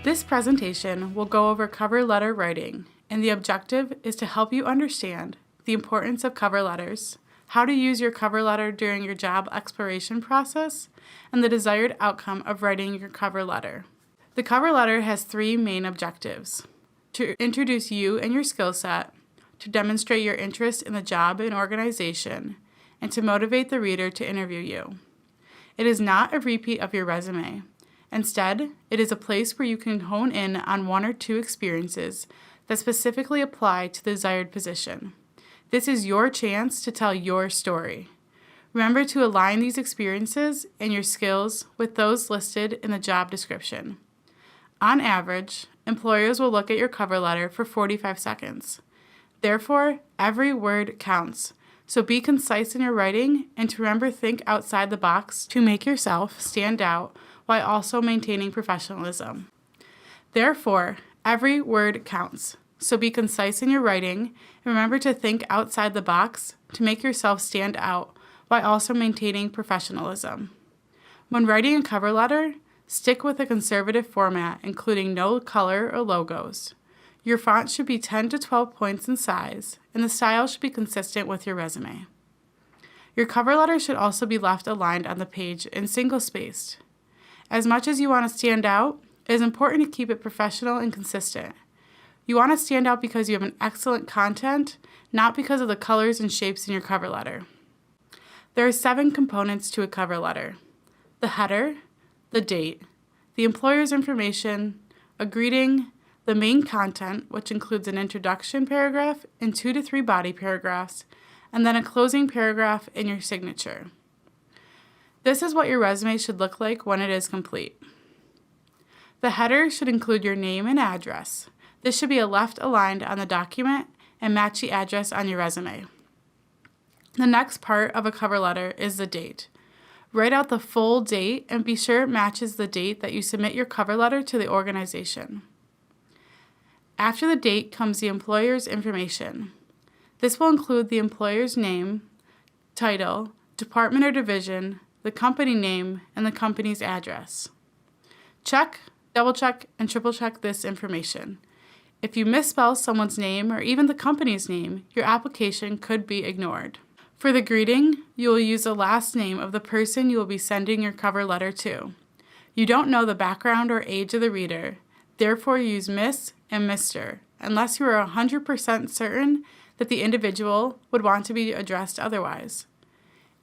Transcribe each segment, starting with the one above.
This presentation will go over cover letter writing, and the objective is to help you understand the importance of cover letters, how to use your cover letter during your job exploration process, and the desired outcome of writing your cover letter. The cover letter has three main objectives: to introduce you and your skill set, to demonstrate your interest in the job and organization, and to motivate the reader to interview you. It is not a repeat of your resume. Instead, it is a place where you can hone in on one or two experiences that specifically apply to the desired position. This is your chance to tell your story. Remember to align these experiences and your skills with those listed in the job description. On average, employers will look at your cover letter for 45 seconds. Therefore, every word counts. So be concise in your writing and to remember think outside the box to make yourself stand out while also maintaining professionalism. Therefore, every word counts. So be concise in your writing and remember to think outside the box to make yourself stand out while also maintaining professionalism. When writing a cover letter, stick with a conservative format including no color or logos. Your font should be 10 to 12 points in size, and the style should be consistent with your resume. Your cover letter should also be left aligned on the page and single-spaced. As much as you want to stand out, it is important to keep it professional and consistent. You want to stand out because you have an excellent content, not because of the colors and shapes in your cover letter. There are 7 components to a cover letter: the header, the date, the employer's information, a greeting, the main content, which includes an introduction paragraph and 2 to 3 body paragraphs, and then a closing paragraph in your signature. This is what your resume should look like when it is complete. The header should include your name and address. This should be left aligned on the document and match the address on your resume. The next part of a cover letter is the date. Write out the full date and be sure it matches the date that you submit your cover letter to the organization. After the date comes the employer's information. This will include the employer's name, title, department or division, the company name, and the company's address. Check, double-check, and triple-check this information. If you misspell someone's name or even the company's name, your application could be ignored. For the greeting, you will use the last name of the person you will be sending your cover letter to. You don't know the background or age of the reader, therefore use Miss and Mr. unless you are 100% certain that the individual would want to be addressed otherwise.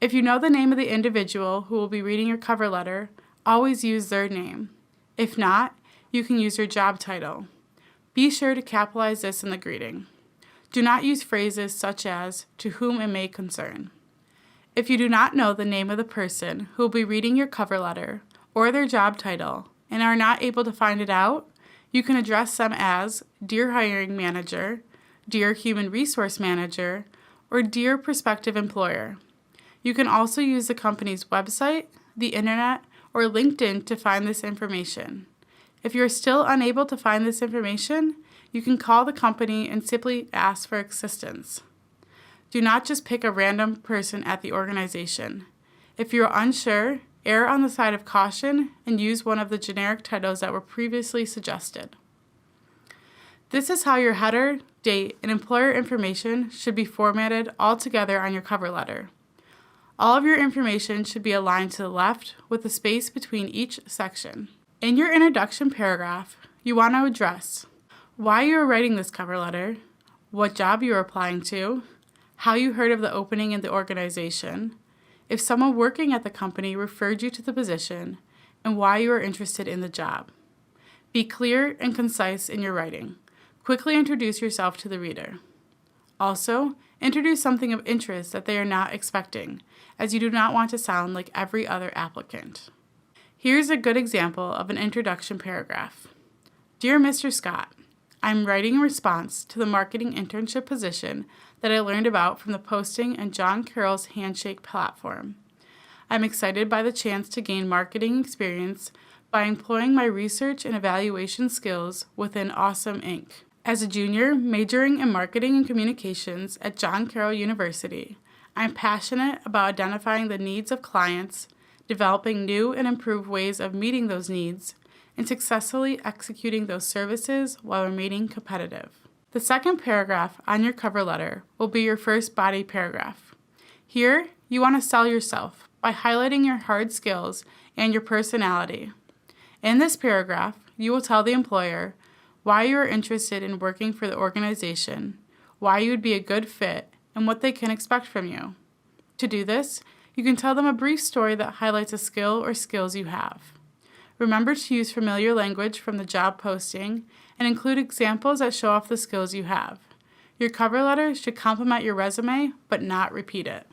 If you know the name of the individual who will be reading your cover letter, always use their name. If not, you can use your job title. Be sure to capitalize this in the greeting. Do not use phrases such as, "to whom it may concern." If you do not know the name of the person who will be reading your cover letter or their job title and are not able to find it out, you can address them as Dear Hiring Manager, Dear Human Resource Manager, or Dear Prospective Employer. You can also use the company's website, the internet, or LinkedIn to find this information. If you are still unable to find this information, you can call the company and simply ask for assistance. Do not just pick a random person at the organization. If you are unsure, err on the side of caution and use one of the generic titles that were previously suggested. This is how your header, date, and employer information should be formatted all together on your cover letter. All of your information should be aligned to the left with a space between each section. In your introduction paragraph, you want to address why you are writing this cover letter, what job you are applying to, how you heard of the opening in the organization, if someone working at the company referred you to the position, and why you are interested in the job. Be clear and concise in your writing. Quickly introduce yourself to the reader. Also, introduce something of interest that they are not expecting, as you do not want to sound like every other applicant. Here's a good example of an introduction paragraph. Dear Mr. Scott, I'm writing in response to the marketing internship position that I learned about from the posting on John Carroll's Handshake platform. I'm excited by the chance to gain marketing experience by employing my research and evaluation skills within Awesome Inc. As a junior majoring in marketing and communications at John Carroll University, I'm passionate about identifying the needs of clients, developing new and improved ways of meeting those needs, and successfully executing those services while remaining competitive. The second paragraph on your cover letter will be your first body paragraph. Here, you want to sell yourself by highlighting your hard skills and your personality. In this paragraph, you will tell the employer why you are interested in working for the organization, why you would be a good fit, and what they can expect from you. To do this, you can tell them a brief story that highlights a skill or skills you have. Remember to use familiar language from the job posting and include examples that show off the skills you have. Your cover letter should complement your resume, but not repeat it.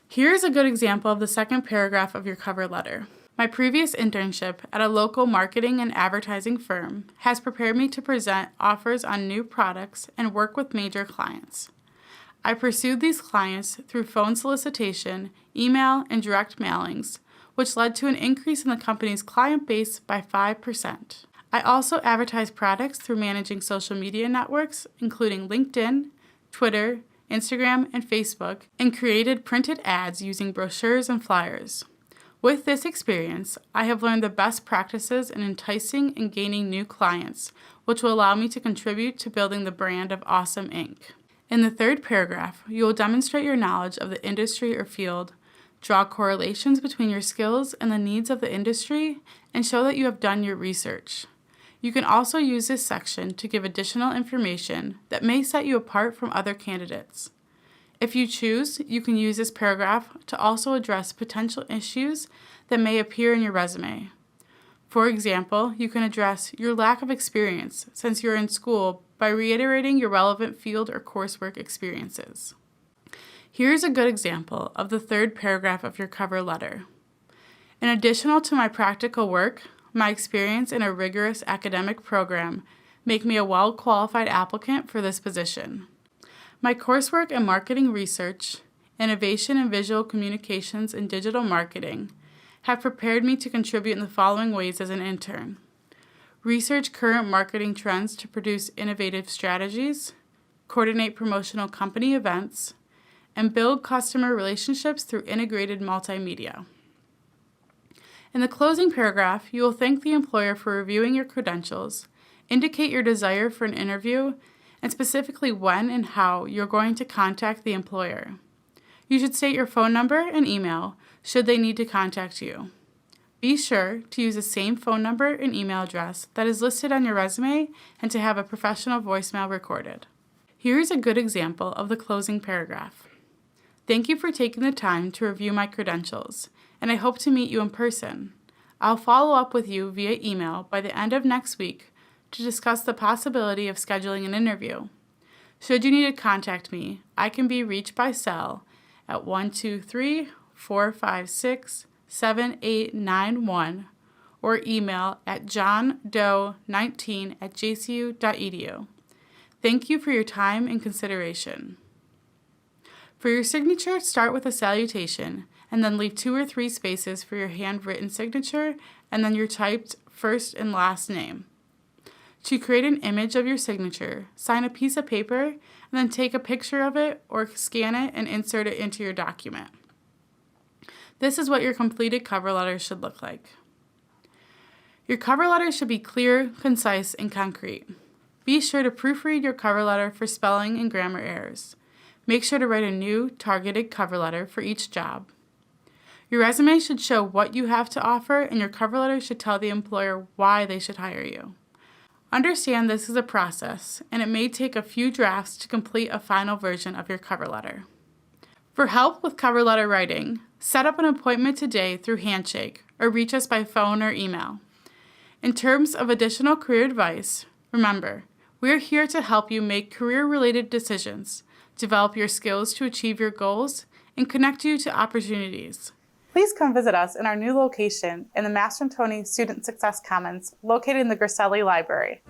Here is a good example of the second paragraph of your cover letter. My previous internship at a local marketing and advertising firm has prepared me to present offers on new products and work with major clients. I pursued these clients through phone solicitation, email, and direct mailings, which led to an increase in the company's client base by 5%. I also advertised products through managing social media networks, including LinkedIn, Twitter, Instagram, and Facebook, and created printed ads using brochures and flyers. With this experience, I have learned the best practices in enticing and gaining new clients, which will allow me to contribute to building the brand of Awesome Inc. In the third paragraph, you will demonstrate your knowledge of the industry or field, draw correlations between your skills and the needs of the industry, and show that you have done your research. You can also use this section to give additional information that may set you apart from other candidates. If you choose, you can use this paragraph to also address potential issues that may appear in your resume. For example, you can address your lack of experience since you're in school by reiterating your relevant field or coursework experiences. Here's a good example of the third paragraph of your cover letter. In addition to my practical work, my experience in a rigorous academic program make me a well-qualified applicant for this position. My coursework in marketing research, innovation in visual communications, and digital marketing have prepared me to contribute in the following ways as an intern. Research current marketing trends to produce innovative strategies, coordinate promotional company events, and build customer relationships through integrated multimedia. In the closing paragraph, you will thank the employer for reviewing your credentials, indicate your desire for an interview, and specifically when and how you're going to contact the employer. You should state your phone number and email should they need to contact you. Be sure to use the same phone number and email address that is listed on your resume and to have a professional voicemail recorded. Here is a good example of the closing paragraph. Thank you for taking the time to review my credentials, and I hope to meet you in person. I'll follow up with you via email by the end of next week to discuss the possibility of scheduling an interview. Should you need to contact me, I can be reached by cell at 123-456-7891 or email at johndoe19@jcu.edu. Thank you for your time and consideration. For your signature, start with a salutation and then leave 2 or 3 spaces for your handwritten signature and then your typed first and last name. To create an image of your signature, sign a piece of paper and then take a picture of it or scan it and insert it into your document. This is what your completed cover letter should look like. Your cover letter should be clear, concise, and concrete. Be sure to proofread your cover letter for spelling and grammar errors. Make sure to write a new, targeted cover letter for each job. Your resume should show what you have to offer, and your cover letter should tell the employer why they should hire you. Understand this is a process, and it may take a few drafts to complete a final version of your cover letter. For help with cover letter writing, set up an appointment today through Handshake or reach us by phone or email. In terms of additional career advice, remember, we are here to help you make career-related decisions, develop your skills to achieve your goals, and connect you to opportunities. Please come visit us in our new location in the Mastro-Tonti Student Success Commons located in the Griselli Library.